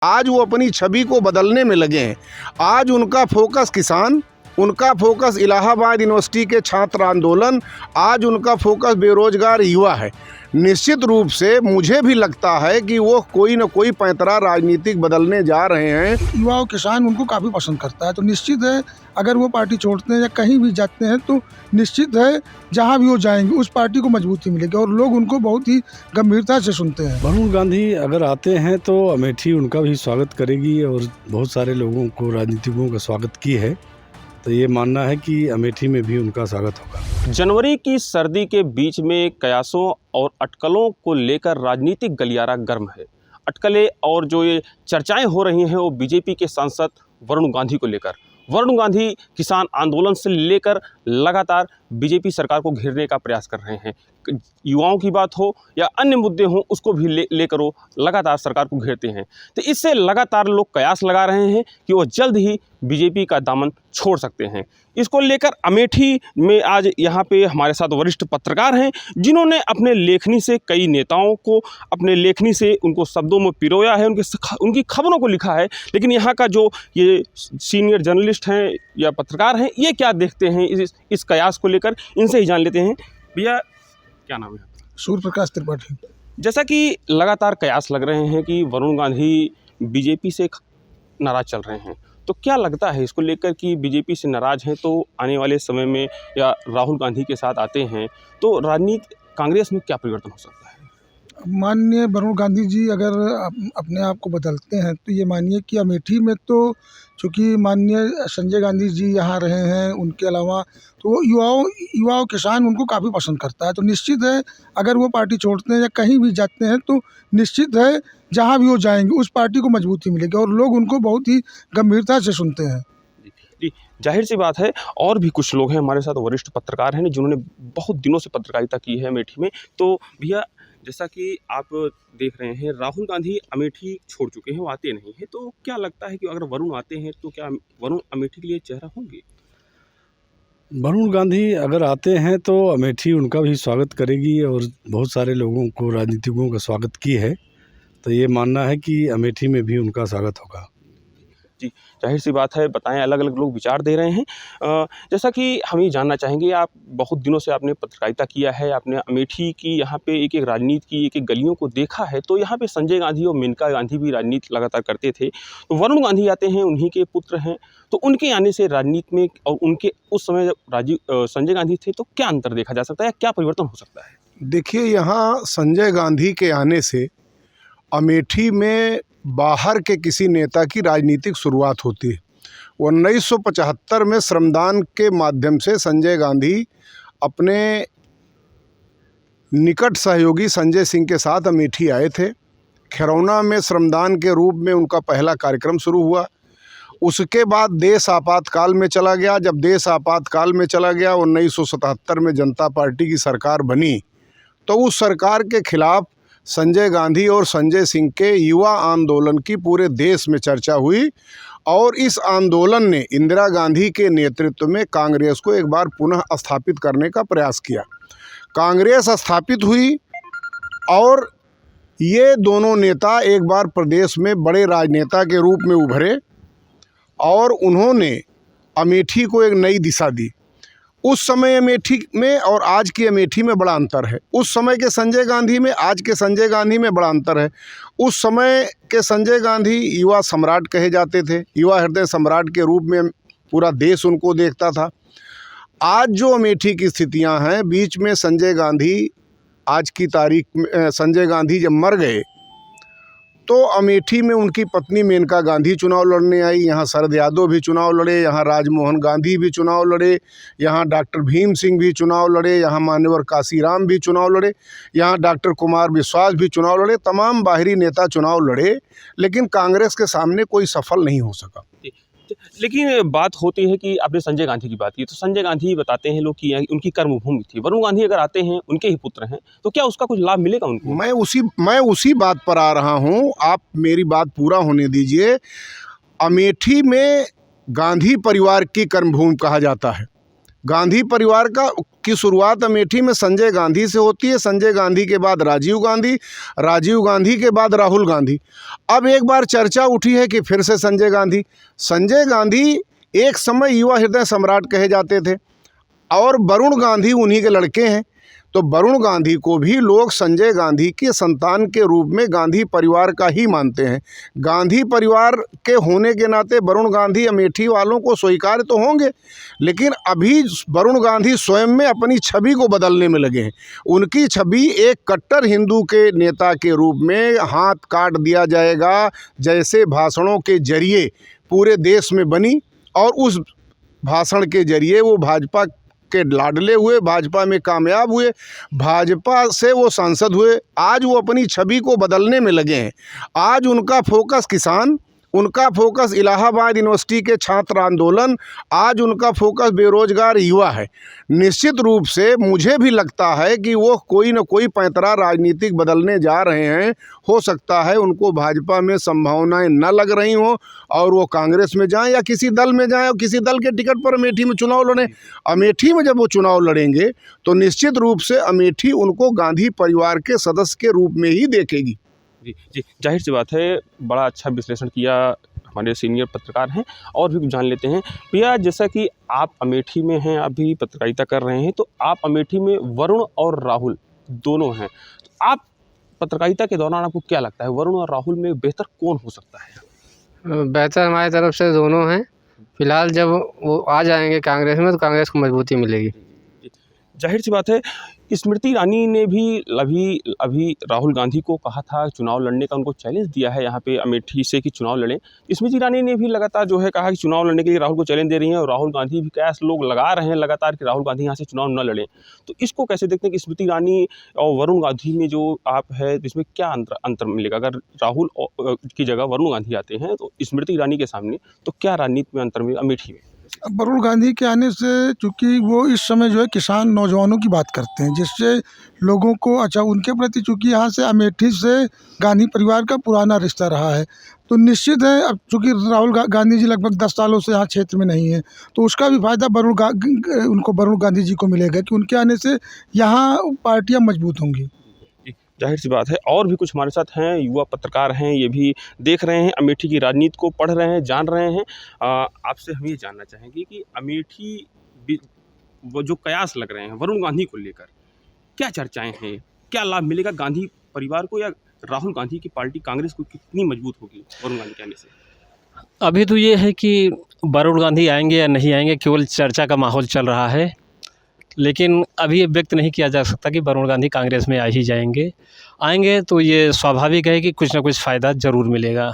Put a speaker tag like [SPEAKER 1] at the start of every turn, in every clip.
[SPEAKER 1] आज वो अपनी छवि को बदलने में लगे हैं। आज उनका फोकस किसान, उनका फोकस इलाहाबाद यूनिवर्सिटी के छात्र आंदोलन, आज उनका फोकस बेरोजगार युवा है। निश्चित रूप से मुझे भी लगता है कि वो कोई न कोई पैंतरा राजनीतिक बदलने जा रहे हैं।
[SPEAKER 2] युवा किसान उनको काफ़ी पसंद करता है, तो निश्चित है अगर वो पार्टी छोड़ते हैं या कहीं भी जाते हैं तो निश्चित है जहां भी वो जाएंगे उस पार्टी को मजबूती मिलेगी और लोग उनको बहुत ही गंभीरता से सुनते हैं।
[SPEAKER 3] वरुण गांधी अगर आते हैं तो अमेठी उनका भी स्वागत करेगी और बहुत सारे लोगों को, राजनीतिकों का स्वागत की है, तो ये मानना है कि अमेठी में भी उनका स्वागत होगा।
[SPEAKER 4] जनवरी की सर्दी के बीच में कयासों और अटकलों को लेकर राजनीतिक गलियारा गर्म है। अटकलें और जो ये चर्चाएं हो रही हैं वो बीजेपी के सांसद वरुण गांधी को लेकर। वरुण गांधी किसान आंदोलन से लेकर लगातार बीजेपी सरकार को घेरने का प्रयास कर रहे हैं। युवाओं की बात हो या अन्य मुद्दे हों उसको भी लेकर वो लगातार सरकार को घेरते हैं। तो इससे लगातार लोग कयास लगा रहे हैं कि वो जल्द ही बीजेपी का दामन छोड़ सकते हैं। इसको लेकर अमेठी में आज यहाँ पे हमारे साथ वरिष्ठ पत्रकार हैं जिन्होंने अपने लेखनी से कई नेताओं को अपने लेखनी से उनको शब्दों में पिरोया है, उनकी खबरों को लिखा है। लेकिन यहाँ का जो ये सीनियर जर्नलिस्ट हैं या पत्रकार हैं, ये क्या देखते हैं इस कयास को लेकर, इनसे ही जान लेते हैं। भैया क्या नाम है?
[SPEAKER 2] सूर्य प्रकाश त्रिपाठी।
[SPEAKER 4] जैसा कि लगातार कयास लग रहे हैं कि वरुण गांधी बीजेपी से नाराज चल रहे हैं, तो क्या लगता है इसको लेकर कि बीजेपी से नाराज हैं तो आने वाले समय में या राहुल गांधी के साथ आते हैं तो राजनीति कांग्रेस में क्या परिवर्तन हो सकता है?
[SPEAKER 2] माननीय वरुण गांधी जी अगर अपने आप को बदलते हैं तो ये मानिए कि अमेठी में तो चूँकि माननीय संजय गांधी जी यहाँ रहे हैं, उनके अलावा तो युवाओं किसान उनको काफ़ी पसंद करता है, तो निश्चित है अगर वो पार्टी छोड़ते हैं या कहीं भी जाते हैं तो निश्चित है जहां भी वो जाएंगे उस पार्टी को मजबूती मिलेगी और लोग उनको बहुत ही गंभीरता से सुनते हैं।
[SPEAKER 4] जी, जाहिर सी बात है। और भी कुछ लोग हैं हमारे साथ, वरिष्ठ पत्रकार हैं जिन्होंने बहुत दिनों से पत्रकारिता की है अमेठी में। तो भैया जैसा कि आप देख रहे हैं राहुल गांधी अमेठी छोड़ चुके हैं, वो आते नहीं हैं, तो क्या लगता है कि अगर वरुण आते हैं तो क्या वरुण अमेठी के लिए चेहरा होंगे?
[SPEAKER 3] वरुण गांधी अगर आते हैं तो अमेठी उनका भी स्वागत करेगी और बहुत सारे लोगों को, राजनीतिकों का स्वागत की है, तो ये मानना है कि अमेठी में भी उनका स्वागत होगा।
[SPEAKER 4] जी, जाहिर सी बात है। बताएं, अलग अलग लोग विचार दे रहे हैं। जैसा कि हम ये जानना चाहेंगे, आप बहुत दिनों से आपने पत्रकारिता किया है, आपने अमेठी की यहाँ पे एक एक राजनीति की एक एक गलियों को देखा है, तो यहाँ पे संजय गांधी और मेनका गांधी भी राजनीति लगातार करते थे। तो वरुण गांधी आते हैं, उन्हीं के पुत्र हैं, तो उनके आने से राजनीति में और उनके उस समय जब संजय गांधी थे तो क्या अंतर देखा जा सकता है, क्या परिवर्तन हो सकता है?
[SPEAKER 1] देखिए, यहाँ संजय गांधी के आने से अमेठी में बाहर के किसी नेता की राजनीतिक शुरुआत होती है। 1975 में श्रमदान के माध्यम से संजय गांधी अपने निकट सहयोगी संजय सिंह के साथ अमेठी आए थे। खिरौना में श्रमदान के रूप में उनका पहला कार्यक्रम शुरू हुआ। उसके बाद देश आपातकाल में चला गया। जब देश आपातकाल में चला गया, 1977 में जनता पार्टी की सरकार बनी, तो उस सरकार के खिलाफ संजय गांधी और संजय सिंह के युवा आंदोलन की पूरे देश में चर्चा हुई और इस आंदोलन ने इंदिरा गांधी के नेतृत्व में कांग्रेस को एक बार पुनः स्थापित करने का प्रयास किया। कांग्रेस स्थापित हुई और ये दोनों नेता एक बार प्रदेश में बड़े राजनेता के रूप में उभरे और उन्होंने अमेठी को एक नई दिशा दी। उस समय अमेठी में और आज की अमेठी में बड़ा अंतर है। उस समय के संजय गांधी में आज के संजय गांधी में बड़ा अंतर है। उस समय के संजय गांधी युवा सम्राट कहे जाते थे, युवा हृदय सम्राट के रूप में पूरा देश उनको देखता था। आज जो अमेठी की स्थितियां हैं, बीच में संजय गांधी, आज की तारीख में संजय गांधी जब मर गए तो अमेठी में उनकी पत्नी मेनका गांधी चुनाव लड़ने आई। यहाँ शरद यादव भी चुनाव लड़े, यहाँ राजमोहन गांधी भी चुनाव लड़े, यहाँ डॉक्टर भीम सिंह भी चुनाव लड़े, यहाँ मान्यवर काशीराम भी चुनाव लड़े, यहाँ डॉक्टर कुमार विश्वास भी चुनाव लड़े। तमाम बाहरी नेता चुनाव लड़े, लेकिन कांग्रेस के सामने कोई सफल नहीं हो सका।
[SPEAKER 4] लेकिन बात होती है कि आपने संजय गांधी की बात की, तो संजय गांधी बताते हैं लोग कि उनकी कर्मभूमि थी। वरुण गांधी अगर आते हैं, उनके ही पुत्र हैं, तो क्या उसका कुछ लाभ मिलेगा उनको?
[SPEAKER 1] मैं उसी बात पर आ रहा हूं, आप मेरी बात पूरा होने दीजिए। अमेठी में गांधी परिवार की कर्मभूमि कहा जाता है। गांधी परिवार की शुरुआत अमेठी में संजय गांधी से होती है। संजय गांधी के बाद राजीव गांधी, राजीव गांधी के बाद राहुल गांधी। अब एक बार चर्चा उठी है कि फिर से संजय गांधी। संजय गांधी एक समय युवा हृदय सम्राट कहे जाते थे और वरुण गांधी उन्हीं के लड़के हैं। तो वरुण गांधी को भी लोग संजय गांधी के संतान के रूप में गांधी परिवार का ही मानते हैं। गांधी परिवार के होने के नाते वरुण गांधी अमेठी वालों को स्वीकार तो होंगे, लेकिन अभी वरुण गांधी स्वयं में अपनी छवि को बदलने में लगे हैं। उनकी छवि एक कट्टर हिंदू के नेता के रूप में हाथ काट दिया जाएगा जैसे भाषणों के जरिए पूरे देश में बनी, और उस भाषण के जरिए वो भाजपा के लाडले हुए, भाजपा में कामयाब हुए, भाजपा से वो सांसद हुए। आज वो अपनी छवि को बदलने में लगे हैं। आज उनका फोकस किसान, उनका फोकस इलाहाबाद यूनिवर्सिटी के छात्र आंदोलन, आज उनका फोकस बेरोजगार युवा है। निश्चित रूप से मुझे भी लगता है कि वो कोई न कोई पैंतरा राजनीतिक बदलने जा रहे हैं। हो सकता है उनको भाजपा में संभावनाएं न लग रही हों और वो कांग्रेस में जाएं या किसी दल में जाएं और किसी दल के टिकट पर अमेठी में चुनाव लड़ें। अमेठी में जब वो चुनाव लड़ेंगे तो निश्चित रूप से अमेठी उनको गांधी परिवार के सदस्य के रूप में ही देखेगी।
[SPEAKER 4] जी जी, जाहिर सी बात है, बड़ा अच्छा विश्लेषण किया हमारे सीनियर पत्रकार हैं। और भी कुछ जान लेते हैं। भैया, जैसा कि आप अमेठी में हैं, अभी पत्रकारिता कर रहे हैं, तो आप अमेठी में वरुण और राहुल दोनों हैं। तो आप पत्रकारिता के दौरान आपको क्या लगता है, वरुण और राहुल में बेहतर कौन हो सकता है?
[SPEAKER 5] बेहतर हमारी तरफ से दोनों हैं। फिलहाल जब वो आ जाएंगे कांग्रेस में तो कांग्रेस को मजबूती मिलेगी।
[SPEAKER 4] जाहिर सी बात है, स्मृति ईरानी ने भी अभी राहुल गांधी को कहा था, चुनाव लड़ने का उनको चैलेंज दिया है यहाँ पे अमेठी से कि चुनाव लड़ें। स्मृति ईरानी ने भी लगातार जो है कहा कि चुनाव लड़ने के लिए राहुल को चैलेंज दे रही हैं, और राहुल गांधी भी कयास लोग लगा रहे हैं लगातार कि राहुल गांधी यहाँ से चुनाव न लड़ें। तो इसको कैसे देखते हैं कि स्मृति ईरानी और वरुण गांधी में जो आप है, इसमें क्या अंतर मिलेगा? अगर राहुल की जगह वरुण गांधी आते हैं तो स्मृति ईरानी के सामने, तो क्या राजनीति में अंतर मिलेगा अमेठी में?
[SPEAKER 2] वरुण गांधी के आने से, चूँकि वो इस समय जो है किसान नौजवानों की बात करते हैं, जिससे लोगों को उनके प्रति, चूँकि यहाँ से अमेठी से गांधी परिवार का पुराना रिश्ता रहा है, तो निश्चित है अब चूँकि राहुल गांधी जी लगभग 10 सालों से यहाँ क्षेत्र में नहीं है, तो उसका भी फायदा उनको वरुण गांधी जी को मिलेगा कि उनके आने से यहाँ पार्टियाँ मजबूत होंगी।
[SPEAKER 4] जाहिर सी बात है। और भी कुछ हमारे साथ हैं, युवा पत्रकार हैं, ये भी देख रहे हैं, अमेठी की राजनीति को पढ़ रहे हैं, जान रहे हैं। आपसे हम ये जानना चाहेंगे कि अमेठी वो जो कयास लग रहे हैं वरुण गांधी को लेकर, क्या चर्चाएं हैं? क्या लाभ मिलेगा गांधी परिवार को, या राहुल गांधी की पार्टी कांग्रेस को कितनी मजबूत होगी वरुण गांधी के आने से?
[SPEAKER 6] अभी तो ये है कि वरुण गांधी आएंगे या नहीं आएंगे, केवल चर्चा का माहौल चल रहा है, लेकिन अभी ये व्यक्त नहीं किया जा सकता कि वरुण गांधी कांग्रेस में आ ही जाएंगे। आएंगे तो ये स्वाभाविक है कि कुछ ना कुछ फ़ायदा ज़रूर मिलेगा।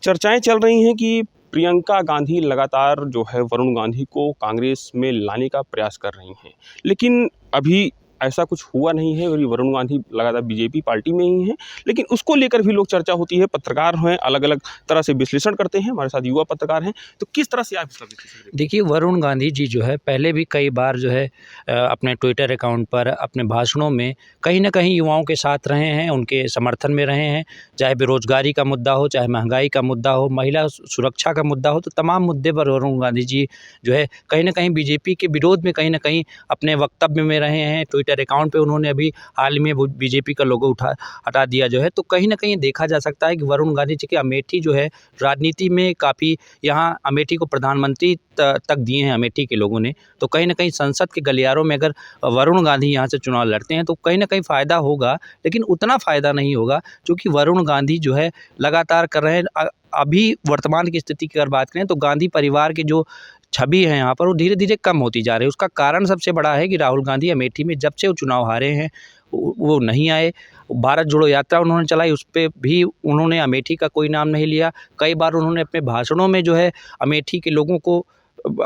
[SPEAKER 4] चर्चाएं चल रही हैं कि प्रियंका गांधी लगातार जो है वरुण गांधी को कांग्रेस में लाने का प्रयास कर रही हैं, लेकिन अभी ऐसा कुछ हुआ नहीं है। वरुण गांधी लगातार बीजेपी पार्टी में ही हैं, लेकिन उसको लेकर भी लोग चर्चा होती है। पत्रकार हैं, अलग अलग तरह से विश्लेषण करते हैं, हमारे साथ युवा पत्रकार हैं। तो किस तरह से आप इसका विश्लेषण करते हैं?
[SPEAKER 7] देखिए, वरुण गांधी जी जो है पहले भी कई बार जो है अपने ट्विटर अकाउंट पर, अपने भाषणों में कहीं ना कहीं युवाओं के साथ रहे हैं, उनके समर्थन में रहे हैं। चाहे बेरोजगारी का मुद्दा हो, चाहे महंगाई का मुद्दा हो, महिला सुरक्षा का मुद्दा हो, तो तमाम मुद्दे पर वरुण गांधी जी जो है कहीं ना कहीं बीजेपी के विरोध में कहीं ना कहीं अपने वक्तव्य में रहे हैं। ट्विटर अकाउंट पे उन्होंने अभी हाल में बीजेपी का लोगो हटा दिया जो है, तो कहीं ना कहीं देखा जा सकता है कि वरुण गांधी जी की अमेठी जो है राजनीति में काफ़ी, यहाँ अमेठी को प्रधानमंत्री तक दिए हैं अमेठी के लोगों ने। तो कहीं ना कहीं संसद के गलियारों में अगर वरुण गांधी यहाँ से चुनाव लड़ते हैं तो कहीं ना कहीं फ़ायदा होगा, लेकिन उतना फ़ायदा नहीं होगा, क्योंकि वरुण गांधी जो है लगातार कर रहे हैं। अभी वर्तमान की स्थिति की अगर बात करें तो गांधी परिवार के जो छवि है यहाँ पर वो धीरे धीरे कम होती जा रही है। उसका कारण सबसे बड़ा है कि राहुल गांधी अमेठी में जब से वो चुनाव हारे हैं वो नहीं आए। भारत जोड़ो यात्रा उन्होंने चलाई, उस पर भी उन्होंने अमेठी का कोई नाम नहीं लिया। कई बार उन्होंने अपने भाषणों में जो है अमेठी के लोगों को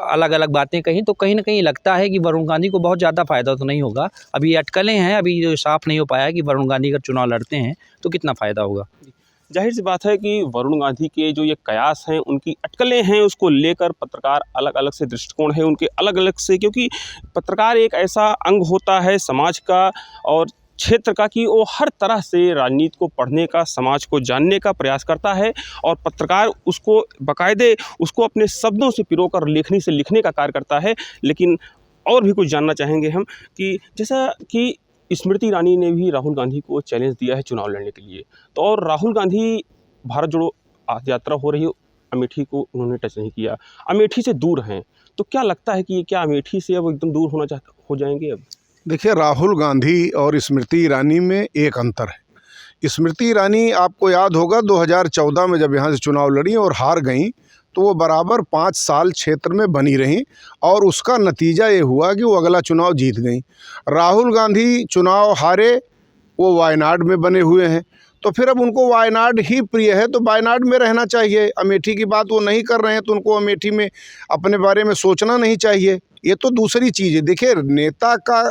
[SPEAKER 7] अलग अलग बातें कही, तो कहीं ना कहीं लगता है कि वरुण गांधी को बहुत ज़्यादा फ़ायदा तो नहीं होगा। अभी अटकलें हैं, अभी जो साफ नहीं हो पाया कि वरुण गांधी अगर चुनाव लड़ते हैं तो कितना फ़ायदा होगा।
[SPEAKER 4] जाहिर सी बात है कि वरुण गांधी के जो ये कयास हैं, उनकी अटकलें हैं, उसको लेकर पत्रकार अलग अलग से दृष्टिकोण है उनके अलग अलग से, क्योंकि पत्रकार एक ऐसा अंग होता है समाज का, और क्षेत्र का कि वो हर तरह से राजनीति को पढ़ने का, समाज को जानने का प्रयास करता है और पत्रकार उसको बाकायदे उसको अपने शब्दों से पिरोकर लेखनी से लिखने का कार्य करता है। लेकिन और भी कुछ जानना चाहेंगे हम कि जैसा कि स्मृति ईरानी ने भी राहुल गांधी को चैलेंज दिया है चुनाव लड़ने के लिए, तो और राहुल गांधी भारत जोड़ो यात्रा हो रही है, अमेठी को उन्होंने टच नहीं किया, अमेठी से दूर हैं, तो क्या लगता है कि ये क्या अमेठी से अब एकदम दूर हो जाएंगे अब?
[SPEAKER 1] देखिए, राहुल गांधी और स्मृति ईरानी में एक अंतर है। स्मृति ईरानी आपको याद होगा 2014 में जब यहाँ से चुनाव लड़ी और हार गई, तो वो बराबर 5 साल क्षेत्र में बनी रहीं और उसका नतीजा ये हुआ कि वो अगला चुनाव जीत गई। राहुल गांधी चुनाव हारे, वो वायनाड में बने हुए हैं, तो फिर अब उनको वायनाड ही प्रिय है तो वायनाड में रहना चाहिए। अमेठी की बात वो नहीं कर रहे हैं तो उनको अमेठी में अपने बारे में सोचना नहीं चाहिए। ये तो दूसरी चीज़ है। देखिए, नेता का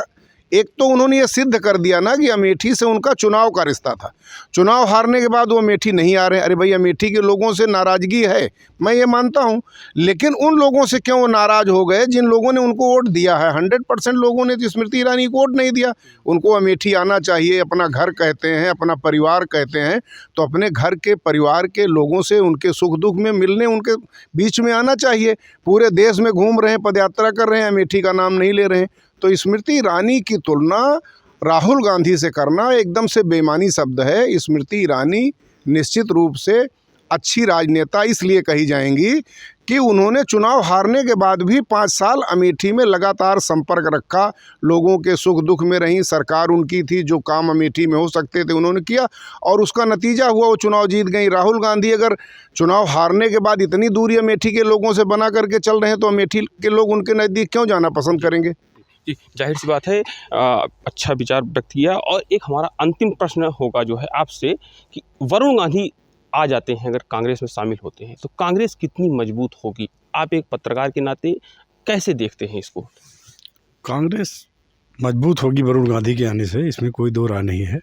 [SPEAKER 1] एक तो उन्होंने ये सिद्ध कर दिया ना कि अमेठी से उनका चुनाव का रिश्ता था। चुनाव हारने के बाद वो अमेठी नहीं आ रहे। अरे भाई, अमेठी के लोगों से नाराज़गी है, मैं ये मानता हूँ, लेकिन उन लोगों से क्यों नाराज़ हो गए जिन लोगों ने उनको वोट दिया है? 100% लोगों ने तो स्मृति ईरानी को वोट नहीं दिया। उनको अमेठी आना चाहिए, अपना घर कहते हैं, अपना परिवार कहते हैं, तो अपने घर के परिवार के लोगों से उनके सुख दुख में मिलने उनके बीच में आना चाहिए। पूरे देश में घूम रहे हैं, पदयात्रा कर रहे हैं, अमेठी का नाम नहीं ले रहे हैं। तो स्मृति ईरानी की तुलना राहुल गांधी से करना एकदम से बेईमानी शब्द है। स्मृति ईरानी निश्चित रूप से अच्छी राजनेता इसलिए कही जाएंगी कि उन्होंने चुनाव हारने के बाद भी 5 साल अमेठी में लगातार संपर्क रखा, लोगों के सुख दुख में रहीं, सरकार उनकी थी, जो काम अमेठी में हो सकते थे उन्होंने किया और उसका नतीजा हुआ वो चुनाव जीत गई। राहुल गांधी अगर चुनाव हारने के बाद इतनी दूरी अमेठी के लोगों से बना करके चल रहे हैं तो अमेठी के लोग उनके नज़दीक क्यों जाना पसंद करेंगे?
[SPEAKER 4] जी, जाहिर सी बात है। अच्छा विचार व्यक्त किया। और एक हमारा अंतिम प्रश्न होगा जो है आपसे कि वरुण गांधी आ जाते हैं, अगर कांग्रेस में शामिल होते हैं, तो कांग्रेस कितनी मजबूत होगी? आप एक पत्रकार के नाते कैसे देखते हैं इसको?
[SPEAKER 3] कांग्रेस मजबूत होगी वरुण गांधी के आने से, इसमें कोई दो राय नहीं है।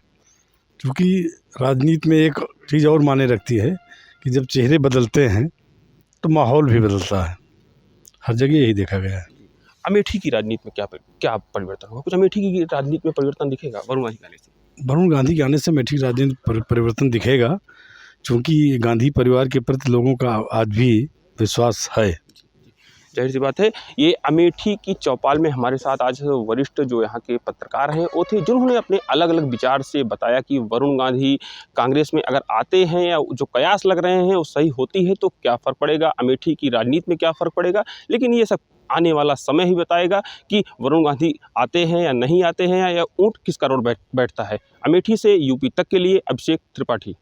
[SPEAKER 3] क्योंकि राजनीति में एक चीज़ और मायने रखती है कि जब चेहरे बदलते हैं तो माहौल भी बदलता है। हर जगह यही देखा गया है।
[SPEAKER 4] अमेठी की राजनीति में क्या परिवर्तन होगा? कुछ अमेठी की राजनीति में परिवर्तन दिखेगा वरुण गांधी के आने से?
[SPEAKER 3] वरुण गांधी के आने से अमेठी की राजनीति परिवर्तन दिखेगा, क्योंकि गांधी परिवार के प्रति लोगों का आज भी विश्वास है।
[SPEAKER 4] जाहिर सी बात है। ये अमेठी की चौपाल में हमारे साथ आज वरिष्ठ जो यहाँ के पत्रकार हैं वो थे, जिन्होंने अपने अलग अलग विचार से बताया कि वरुण गांधी कांग्रेस में अगर आते हैं या जो कयास लग रहे हैं वो सही होती है तो क्या फ़र्क पड़ेगा, अमेठी की राजनीति में क्या फ़र्क पड़ेगा। लेकिन ये सब आने वाला समय ही बताएगा कि वरुण गांधी आते हैं या नहीं आते हैं, या ऊँट किसका रोड बैठता है। अमेठी से यूपी तक के लिए अभिषेक त्रिपाठी।